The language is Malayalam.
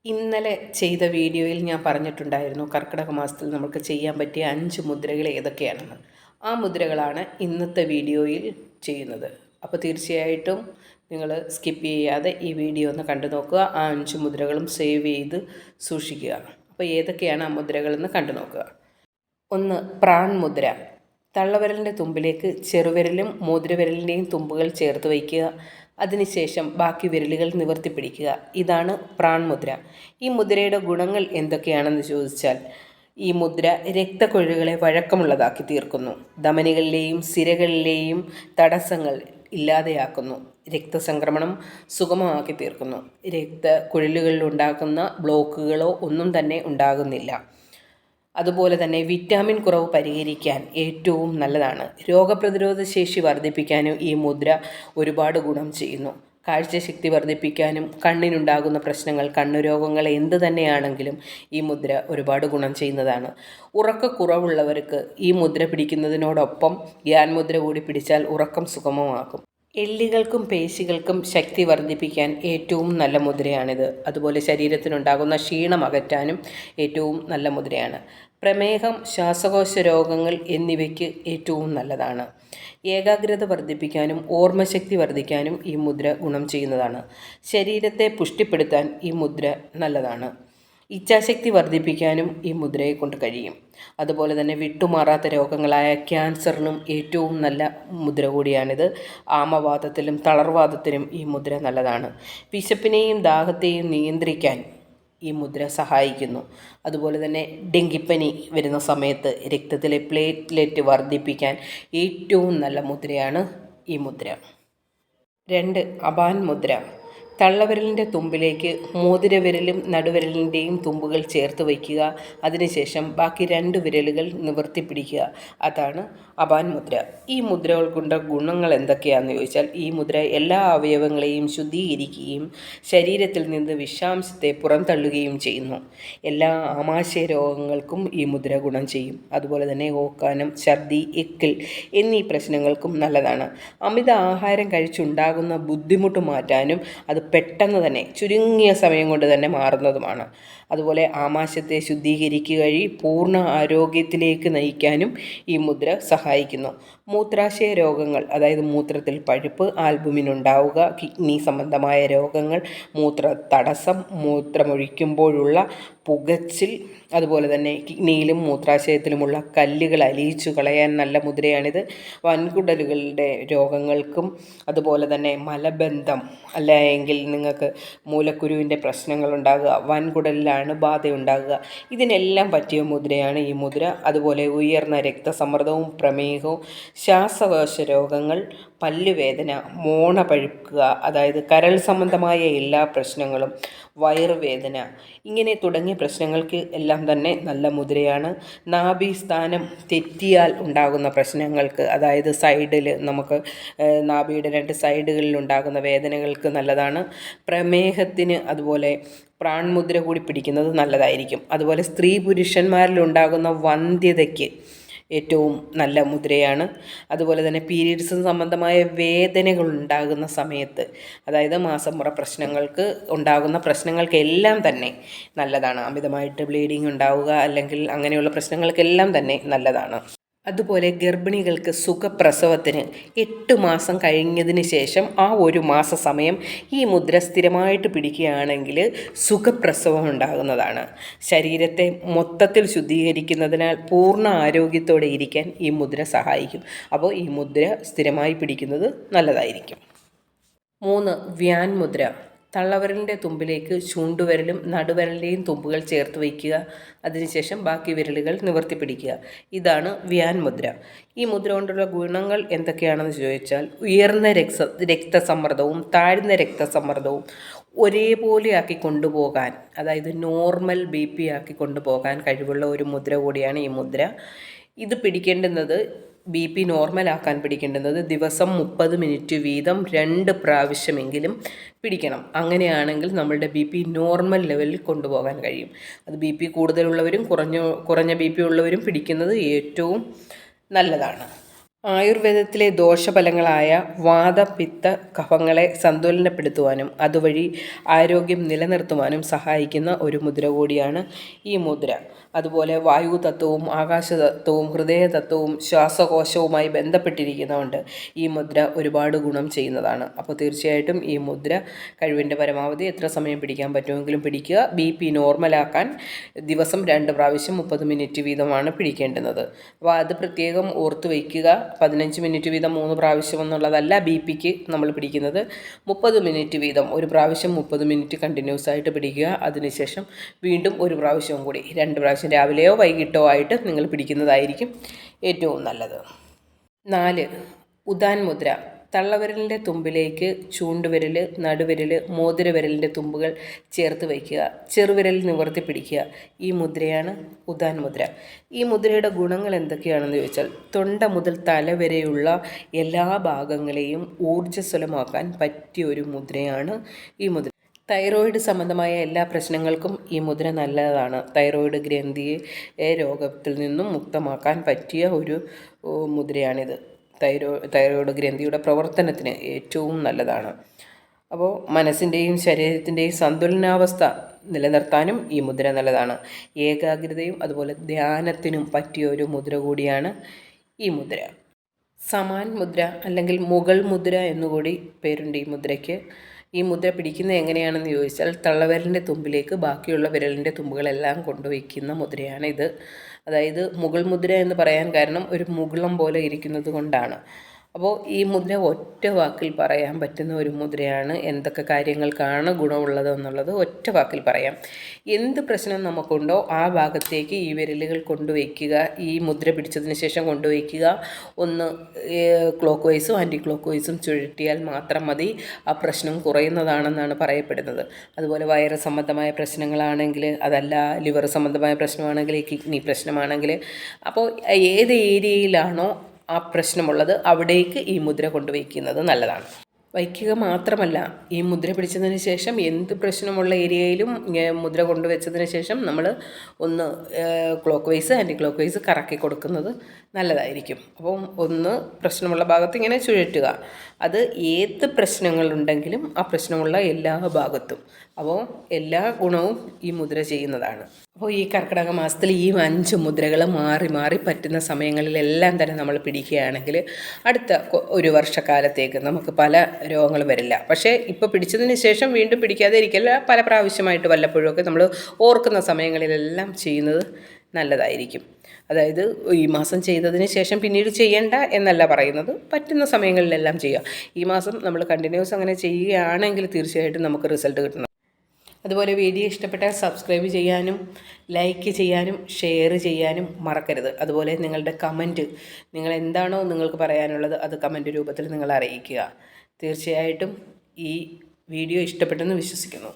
ഇന്നലെ ചെയ്ത വീഡിയോയിൽ ഞാൻ പറഞ്ഞിട്ടുണ്ടായിരുന്നു കർക്കിടക മാസത്തിൽ നമുക്ക് ചെയ്യാൻ പറ്റിയ 5 മുദ്രകൾ ഏതൊക്കെയാണെന്ന്. ആ മുദ്രകളാണ് ഇന്നത്തെ വീഡിയോയിൽ ചെയ്യുന്നത്. അപ്പോൾ തീർച്ചയായിട്ടും നിങ്ങൾ സ്കിപ്പ് ചെയ്യാതെ ഈ വീഡിയോ ഒന്ന് കണ്ടു നോക്കുക. ആ 5 മുദ്രകളും സേവ് ചെയ്ത് സൂക്ഷിക്കുക. അപ്പോൾ ഏതൊക്കെയാണ് ആ മുദ്രകളെന്ന് കണ്ടു നോക്കുക. 1. പ്രാൺ മുദ്ര. തള്ളവിരലിൻ്റെ തുമ്പിലേക്ക് ചെറുവിരലും മോതിരവിരലിൻ്റെയും തുമ്പുകൾ ചേർത്ത് വയ്ക്കുക. അതിനുശേഷം ബാക്കി വിരലുകൾ നിവർത്തി പിടിക്കുക. ഇതാണ് പ്രാൺ മുദ്ര. ഈ മുദ്രയുടെ ഗുണങ്ങൾ എന്തൊക്കെയാണെന്ന് ചോദിച്ചാൽ, ഈ മുദ്ര രക്തക്കൊഴലുകളെ വഴക്കമുള്ളതാക്കി തീർക്കുന്നു. ധമനികളിലെയും സിരകളിലെയും തടസ്സങ്ങൾ ഇല്ലാതെയാക്കുന്നു. രക്തസംക്രമണം സുഗമമാക്കി തീർക്കുന്നു. രക്തക്കുഴലുകളിലുണ്ടാക്കുന്ന ബ്ലോക്കുകളോ ഒന്നും തന്നെ ഉണ്ടാകുന്നില്ല. അതുപോലെ തന്നെ വിറ്റാമിൻ കുറവ് പരിഹരിക്കാൻ ഏറ്റവും നല്ലതാണ്. രോഗപ്രതിരോധ ശേഷി വർദ്ധിപ്പിക്കാനും ഈ മുദ്ര ഒരുപാട് ഗുണം ചെയ്യുന്നു. കാഴ്ചശക്തി വർദ്ധിപ്പിക്കാനും കണ്ണിനുണ്ടാകുന്ന പ്രശ്നങ്ങൾ, കണ്ണുരോഗങ്ങൾ എന്ത് തന്നെയാണെങ്കിലും ഈ മുദ്ര ഒരുപാട് ഗുണം ചെയ്യുന്നതാണ്. ഉറക്കക്കുറവുള്ളവർക്ക് ഈ മുദ്ര പിടിക്കുന്നതിനോടൊപ്പം ധ്യാൻ മുദ്ര കൂടി പിടിച്ചാൽ ഉറക്കം സുഗമമാക്കും. എല്ലുകൾക്കും പേശികൾക്കും ശക്തി വർദ്ധിപ്പിക്കാൻ ഏറ്റവും നല്ല മുദ്രയാണിത്. അതുപോലെ ശരീരത്തിനുണ്ടാകുന്ന ക്ഷീണം അകറ്റാനും ഏറ്റവും നല്ല മുദ്രയാണ്. പ്രമേഹം, ശ്വാസകോശ രോഗങ്ങൾ എന്നിവയ്ക്ക് ഏറ്റവും നല്ലതാണ്. ഏകാഗ്രത വർദ്ധിപ്പിക്കാനും ഓർമ്മശക്തി വർദ്ധിക്കാനും ഈ മുദ്ര ഗുണം ചെയ്യുന്നതാണ്. ശരീരത്തെ പുഷ്ടിപ്പെടുത്താൻ ഈ മുദ്ര നല്ലതാണ്. ഇച്ഛാശക്തി വർദ്ധിപ്പിക്കാനും ഈ മുദ്രയെ കൊണ്ട് കഴിയും. അതുപോലെ തന്നെ വിട്ടുമാറാത്ത രോഗങ്ങളായ ക്യാൻസറിനും ഏറ്റവും നല്ല മുദ്ര കൂടിയാണിത്. ആമവാദത്തിലും തളർവാദത്തിനും ഈ മുദ്ര നല്ലതാണ്. വിശപ്പിനെയും ദാഹത്തെയും നിയന്ത്രിക്കാൻ ഈ മുദ്ര സഹായിക്കുന്നു. അതുപോലെ തന്നെ ഡെങ്കിപ്പനി വരുന്ന സമയത്ത് രക്തത്തിലെ പ്ലേറ്റ്ലെറ്റ് വർദ്ധിപ്പിക്കാൻ ഏറ്റവും നല്ല മുദ്രയാണ് ഈ മുദ്ര. 2. അപാൻ മുദ്ര. തള്ളവിരലിൻ്റെ തുമ്പിലേക്ക് മോതിരവിരലും നടുവിരലിൻ്റെയും തുമ്പുകൾ ചേർത്ത് വയ്ക്കുക. അതിനുശേഷം ബാക്കി 2 വിരലുകൾ നിവർത്തി പിടിക്കുക. അതാണ് അപാൻ മുദ്ര. ഈ മുദ്രകൾ കൊണ്ട് ഗുണങ്ങൾ എന്തൊക്കെയാണെന്ന് ചോദിച്ചാൽ, ഈ മുദ്ര എല്ലാ അവയവങ്ങളെയും ശുദ്ധീകരിക്കുകയും ശരീരത്തിൽ നിന്ന് വിഷാംശത്തെ പുറന്തള്ളുകയും ചെയ്യുന്നു. എല്ലാ ആമാശയ രോഗങ്ങൾക്കും ഈ മുദ്ര ഗുണം ചെയ്യും. അതുപോലെ തന്നെ ഓക്കാനം, ഛർദി, എക്കിൾ എന്നീ പ്രശ്നങ്ങൾക്കും നല്ലതാണ്. അമിത ആഹാരം കഴിച്ചുണ്ടാകുന്ന ബുദ്ധിമുട്ട് മാറ്റാനും അത് പെട്ടെന്ന് തന്നെ ചുരുങ്ങിയ സമയം കൊണ്ട് തന്നെ മാറുന്നതുമാണ്. അതുപോലെ ആമാശയത്തെ ശുദ്ധീകരിക്കുക വഴി പൂർണ്ണ ആരോഗ്യത്തിലേക്ക് നയിക്കാനും ഈ മുദ്ര സഹായിക്കുന്നു. മൂത്രാശയ രോഗങ്ങൾ, അതായത് മൂത്രത്തിൽ പഴുപ്പ്, ആൽബുമിൻ ഉണ്ടാവുക, കിഡ്നി സംബന്ധമായ രോഗങ്ങൾ, മൂത്ര തടസ്സം, മൂത്രമൊഴിക്കുമ്പോഴുള്ള പുകച്ചിൽ, അതുപോലെ തന്നെ കിഡ്നിയിലും മൂത്രാശയത്തിലുമുള്ള കല്ലുകൾ അലിയിച്ചു കളയാൻ നല്ല മുദ്രയാണിത്. വൻകുടലുകളുടെ രോഗങ്ങൾക്കും അതുപോലെ തന്നെ മലബന്ധം, അല്ല എങ്കിൽ നിങ്ങൾക്ക് മൂലക്കുരുവിൻ്റെ പ്രശ്നങ്ങൾ ഉണ്ടാകുക, വൻകുടലിൽ അണുബാധ ഉണ്ടാകുക, ഇതിനെല്ലാം പറ്റിയ മുദ്രയാണ് ഈ മുദ്ര. അതുപോലെ ഉയർന്ന രക്തസമ്മർദ്ദവും പ്രമേഹവും ശ്വാസകോശ രോഗങ്ങൾ, പല്ലുവേദന, മോണ പഴുക്കുക, അതായത് കരൾ സംബന്ധമായ എല്ലാ പ്രശ്നങ്ങളും, വയറുവേദന, ഇങ്ങനെ തുടങ്ങിയ പ്രശ്നങ്ങൾക്ക് എല്ലാം തന്നെ നല്ല മുദ്രയാണ്. നാഭീസ്ഥാനം തെറ്റിയാൽ ഉണ്ടാകുന്ന പ്രശ്നങ്ങൾക്ക്, അതായത് സൈഡിൽ നമുക്ക് നാഭിയുടെ 2 സൈഡുകളിൽ ഉണ്ടാകുന്ന വേദനകൾക്ക് നല്ലതാണ്. പ്രമേഹത്തിന് അതുപോലെ പ്രാൺമുദ്ര കൂടി പിടിക്കുന്നത് നല്ലതായിരിക്കും. അതുപോലെ സ്ത്രീ പുരുഷന്മാരിലുണ്ടാകുന്ന വന്ധ്യതയ്ക്ക് ഏറ്റവും നല്ല മുദ്രയാണ്. അതുപോലെ തന്നെ പീരീഡ്സ് സംബന്ധമായ വേദനകൾ ഉണ്ടാകുന്ന സമയത്ത്, അതായത് മാസമുറ പ്രശ്നങ്ങൾക്ക് ഉണ്ടാകുന്ന പ്രശ്നങ്ങൾക്കെല്ലാം തന്നെ നല്ലതാണ്. അമിതമായിട്ട് ബ്ലീഡിങ് ഉണ്ടാവുക അല്ലെങ്കിൽ അങ്ങനെയുള്ള പ്രശ്നങ്ങൾക്കെല്ലാം തന്നെ നല്ലതാണ്. അതുപോലെ ഗർഭിണികൾക്ക് സുഖപ്രസവത്തിന് 8 മാസം കഴിഞ്ഞതിന് ശേഷം ആ 1 മാസ സമയം ഈ മുദ്ര സ്ഥിരമായിട്ട് പിടിക്കുകയാണെങ്കിൽ സുഖപ്രസവം ഉണ്ടാകുന്നതാണ്. ശരീരത്തെ മൊത്തത്തിൽ ശുദ്ധീകരിക്കുന്നതിനാൽ പൂർണ്ണ ആരോഗ്യത്തോടെ ഇരിക്കാൻ ഈ മുദ്ര സഹായിക്കും. അപ്പോൾ ഈ മുദ്ര സ്ഥിരമായി പിടിക്കുന്നത് നല്ലതായിരിക്കും. 3. വ്യാൻ മുദ്ര. തള്ളവിരലിൻ്റെ തുമ്പിലേക്ക് ചൂണ്ടുവിരലും നടുവിരലിൻ്റെയും തുമ്പുകൾ ചേർത്ത് വയ്ക്കുക. അതിനുശേഷം ബാക്കി വിരലുകൾ നിവർത്തി പിടിക്കുക. ഇതാണ് വ്യാൻ മുദ്ര. ഈ മുദ്ര കൊണ്ടുള്ള ഗുണങ്ങൾ എന്തൊക്കെയാണെന്ന് ചോദിച്ചാൽ, ഉയർന്ന രക്തസമ്മർദ്ദവും താഴ്ന്ന രക്തസമ്മർദ്ദവും ഒരേപോലെ ആക്കി കൊണ്ടുപോകാൻ, അതായത് നോർമൽ BP ആക്കി കൊണ്ടുപോകാൻ കഴിവുള്ള ഒരു മുദ്ര കൂടിയാണ് ഈ മുദ്ര. ഇത് പിടിക്കേണ്ടുന്നത്, BP നോർമലാക്കാൻ പിടിക്കേണ്ടുന്നത് ദിവസം 30 മിനിറ്റ് വീതം 2 പ്രാവശ്യമെങ്കിലും പിടിക്കണം. അങ്ങനെയാണെങ്കിൽ നമ്മളുടെ BP നോർമൽ ലെവലിൽ കൊണ്ടുപോകാൻ കഴിയും. അത് BP കൂടുതലുള്ളവരും കുറഞ്ഞ BP ഉള്ളവരും പിടിക്കുന്നത് ഏറ്റവും നല്ലതാണ്. ആയുർവേദത്തിലെ ദോഷഫലങ്ങളായ വാത പിത്ത കഫങ്ങളെ സന്തുലനപ്പെടുത്തുവാനും അതുവഴി ആരോഗ്യം നിലനിർത്തുവാനും സഹായിക്കുന്ന ഒരു മുദ്ര കൂടിയാണ് ഈ മുദ്ര. അതുപോലെ വായു തത്വവും ആകാശതത്വവും ഹൃദയതത്വവും ശ്വാസകോശവുമായി ബന്ധപ്പെട്ടിരിക്കുന്നതുകൊണ്ട് ഈ മുദ്ര ഒരുപാട് ഗുണം ചെയ്യുന്നതാണ്. അപ്പോൾ തീർച്ചയായിട്ടും ഈ മുദ്ര കഴിവിൻ്റെ പരമാവധി എത്ര സമയം പിടിക്കാൻ പറ്റുമെങ്കിലും പിടിക്കുക. BP നോർമലാക്കാൻ ദിവസം 2 പ്രാവശ്യം 30 മിനിറ്റ് വീതമാണ് പിടിക്കേണ്ടുന്നത്. അപ്പോൾ അത് പ്രത്യേകം ഓർത്ത് വയ്ക്കുക. 15 മിനിറ്റ് വീതം 3 പ്രാവശ്യം എന്നുള്ളതല്ല BPക്ക് നമ്മൾ പിടിക്കുന്നത്. 30 മിനിറ്റ് വീതം ഒരു പ്രാവശ്യം 30 മിനിറ്റ് കണ്ടിന്യൂസ് ആയിട്ട് പിടിക്കുക. അതിനുശേഷം വീണ്ടും ഒരു പ്രാവശ്യവും കൂടി 2 പ്രാവശ്യം രാവിലെയോ വൈകിട്ടോ ആയിട്ട് നിങ്ങൾ പിടിക്കുന്നതായിരിക്കും ഏറ്റവും നല്ലത്. 4. ഉദാൻ മുദ്ര. തള്ളവിരലിൻ്റെ തുമ്പിലേക്ക് ചൂണ്ടുവിരൽ, നടുവിരൽ, മോതിരവിരലിൻ്റെ തുമ്പുകൾ ചേർത്ത് വയ്ക്കുക. ചെറുവിരൽ നിവർത്തി പിടിക്കുക. ഈ മുദ്രയാണ് ഉദാൻ മുദ്ര. ഈ മുദ്രയുടെ ഗുണങ്ങൾ എന്തൊക്കെയാണെന്ന് ചോദിച്ചാൽ, തൊണ്ട മുതൽ തല വരെയുള്ള എല്ലാ ഭാഗങ്ങളെയും ഊർജ്ജസ്വലമാക്കാൻ പറ്റിയ ഒരു മുദ്രയാണ് ഈ മുദ്ര. തൈറോയിഡ് സംബന്ധമായ എല്ലാ പ്രശ്നങ്ങൾക്കും ഈ മുദ്ര നല്ലതാണ്. തൈറോയിഡ് ഗ്രന്ഥിയെ രോഗത്തിൽ നിന്നും മുക്തമാക്കാൻ പറ്റിയ ഒരു മുദ്രയാണിത്. തൈറോയിഡ് ഗ്രന്ഥിയുടെ പ്രവർത്തനത്തിന് ഏറ്റവും നല്ലതാണ്. അപ്പോൾ മനസ്സിൻ്റെയും ശരീരത്തിൻ്റെയും സന്തുലനാവസ്ഥ നിലനിർത്താനും ഈ മുദ്ര നല്ലതാണ്. ഏകാഗ്രതയും അതുപോലെ ധ്യാനത്തിനും പറ്റിയ ഒരു മുദ്ര കൂടിയാണ് ഈ മുദ്ര. സമാൻ മുദ്ര അല്ലെങ്കിൽ മുകൾ മുദ്ര എന്നുകൂടി പേരുണ്ട് ഈ മുദ്രയ്ക്ക്. ഈ മുദ്ര പിടിക്കുന്നത് എങ്ങനെയാണെന്ന് ചോദിച്ചാൽ, തള്ളവിരലിൻ്റെ തുമ്പിലേക്ക് ബാക്കിയുള്ള വിരലിൻ്റെ തുമ്പുകളെല്ലാം കൊണ്ടുവയ്ക്കുന്ന മുദ്രയാണിത്. അതായത് മുകൾ മുദ്ര എന്ന് പറയാൻ കാരണം ഒരു മുകുളം പോലെ ഇരിക്കുന്നത് കൊണ്ടാണ്. അപ്പോൾ ഈ മുദ്ര ഒറ്റ വാക്കിൽ പറയാൻ പറ്റുന്ന ഒരു മുദ്രയാണ്. എന്തൊക്കെ കാര്യങ്ങൾക്കാണ് ഗുണമുള്ളത് എന്നുള്ളത് ഒറ്റ വാക്കിൽ പറയാം. എന്ത് പ്രശ്നം നമുക്കുണ്ടോ ആ ഭാഗത്തേക്ക് ഈ വിരലുകൾ കൊണ്ടുവയ്ക്കുക. ഈ മുദ്ര പിടിച്ചതിന് ശേഷം കൊണ്ടുവയ്ക്കുക. ഒന്ന് ക്ലോക്ക് വൈസും ആൻറ്റി ക്ലോക്ക് വൈസും ചുഴറ്റിയാൽ മാത്രം മതി. ആ പ്രശ്നം കുറയുന്നതാണെന്നാണ് പറയപ്പെടുന്നത്. അതുപോലെ വയറ് സംബന്ധമായ പ്രശ്നങ്ങളാണെങ്കിൽ, അതല്ല ലിവർ സംബന്ധമായ പ്രശ്നമാണെങ്കിൽ, കിഡ്നി പ്രശ്നമാണെങ്കിൽ, അപ്പോൾ ഏത് ഏരിയയിലാണോ ആ പ്രശ്നമുള്ളത് അവിടേക്ക് ഈ മുദ്ര കൊണ്ടുവയ്ക്കുന്നത് നല്ലതാണ്. വയ്ക്കുക മാത്രമല്ല, ഈ മുദ്ര പിടിച്ചതിന് ശേഷം എന്ത് പ്രശ്നമുള്ള ഏരിയയിലും മുദ്ര കൊണ്ടുവച്ചതിന് ശേഷം നമ്മൾ ഒന്ന് clockwise anticlockwise കറക്കി കൊടുക്കുന്നത് നല്ലതായിരിക്കും. അപ്പം ഒന്ന് പ്രശ്നമുള്ള ഭാഗത്ത് ഇങ്ങനെ ചുഴറ്റുക. അത് ഏത് പ്രശ്നങ്ങളുണ്ടെങ്കിലും ആ പ്രശ്നമുള്ള എല്ലാ ഭാഗത്തും. അപ്പോൾ എല്ലാ ഗുണവും ഈ മുദ്ര ചെയ്യുന്നതാണ്. അപ്പോൾ ഈ കർക്കിടക മാസത്തിൽ ഈ 5 മുദ്രകൾ മാറി മാറി പറ്റുന്ന സമയങ്ങളിലെല്ലാം തന്നെ നമ്മൾ പിടിക്കുകയാണെങ്കിൽ അടുത്ത ഒരു വർഷക്കാലത്തേക്ക് നമുക്ക് പല രോഗങ്ങളും വരില്ല. പക്ഷേ ഇപ്പോൾ പിടിച്ചതിന് ശേഷം വീണ്ടും പിടിക്കാതെ ഇരിക്കില്ല. പല പ്രാവശ്യമായിട്ട് വല്ലപ്പോഴുമൊക്കെ നമ്മൾ ഓർക്കുന്ന സമയങ്ങളിലെല്ലാം ചെയ്യുന്നത് നല്ലതായിരിക്കും. അതായത് ഈ മാസം ചെയ്തതിന് ശേഷം പിന്നീട് ചെയ്യേണ്ട എന്നല്ല പറയുന്നത്, പറ്റുന്ന സമയങ്ങളിലെല്ലാം ചെയ്യുക. ഈ മാസം നമ്മൾ കണ്ടിന്യൂസ് അങ്ങനെ ചെയ്യുകയാണെങ്കിൽ തീർച്ചയായിട്ടും നമുക്ക് റിസൾട്ട് കിട്ടണം. അതുപോലെ വീഡിയോ ഇഷ്ടപ്പെട്ടാൽ സബ്സ്ക്രൈബ് ചെയ്യാനും ലൈക്ക് ചെയ്യാനും ഷെയർ ചെയ്യാനും മറക്കരുത്. അതുപോലെ നിങ്ങളുടെ കമൻറ്റ്, നിങ്ങൾ എന്താണോ നിങ്ങൾക്ക് പറയാനുള്ളത് അത് കമൻറ്റ് രൂപത്തിൽ നിങ്ങൾ അറിയിക്കുക. തീർച്ചയായിട്ടും ഈ വീഡിയോ ഇഷ്ടപ്പെട്ടെന്ന് വിശ്വസിക്കുന്നു.